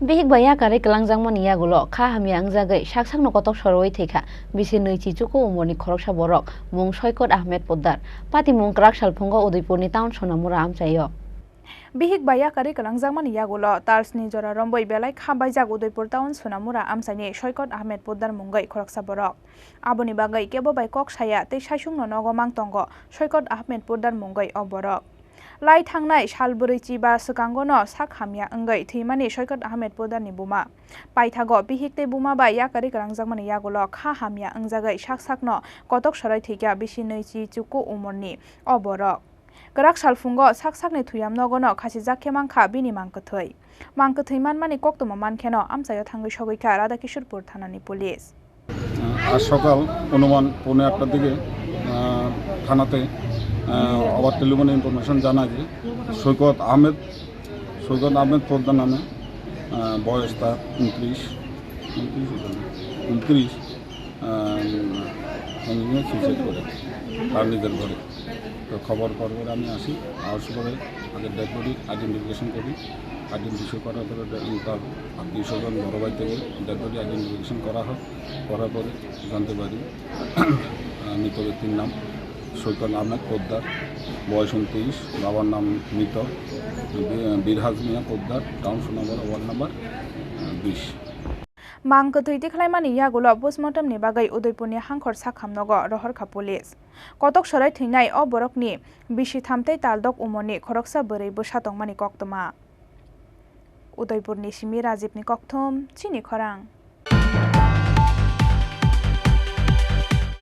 Bihik baya kare kelangjang mani yagulo kha hamya angjagai saksakno kotok soroi theka bisi nei chichuko umorni khoroksa borok mung Soikot Ahmed Poddar pati mung krak salphongo Udaipurni town sonamura amchayo. Bihik baya kari kelangjang mani yagulo tarsni jora romboi belai khabai jak Udaipur town sonamura amchaini Soikot Ahmed Poddar mungai khoroksa borok. Aboni bagai kebo bai kok saya tei saisungno nogo mangtongo Soikot Ahmed Poddar mungai o borok. Lai thangnai salburui chiba skangono sak hamya angai thimani Soikot Ahmed Poddar ni buma paithago bihik tei buma bai yakari kelangjangmani yagulo kha hamya angjagai saksakno kotok sarai thikya bisi nei chi chuku umorni o borok grak salfungo saksakni thuyam nogono khasijak khemangkha bini mangkthai mangkthai manmani koktoma mankheno amchayo thangui sogoi Radha Kishorpur thanani police আজ সকাল অনুমান 1:15টার দিকে থানাতে আবার টেলিফোনে information জানা যে সৈকত আহমেদ পোদ্দার নামে বয়স তার 29 সুইসাইড করে তার নিজের ঘরে। তো খবর পরে আমি আসি, আসার পরে আগে ডেড বডি আইডেন্টিফিকেশন করি। আইডেন্টিফাই করার পরে তার আত্মীয় স্বজন বড় ভাই থেকে ডেড বডি আইডেন্টিফিকেশন করা হয়। করার পরে জানতে পারি মৃত ব্যক্তির নাম সৈকত আহমেদ পোদ্দার, বয়স 29, বাবার নাম মৃত Birhaj Mia Poddar, town Sonamura ward number 20। mangkthai tikhlaimani yagulo postmortem ni bagai Udaipurni hangkhor sakhamnogo rohorkha police kotok sarai thinai o borokni bisi thamtei taldok umorni khoroksa bwrui bwsatongmani koktoma Udaipurni simi Rajibni kokthom chini khorang।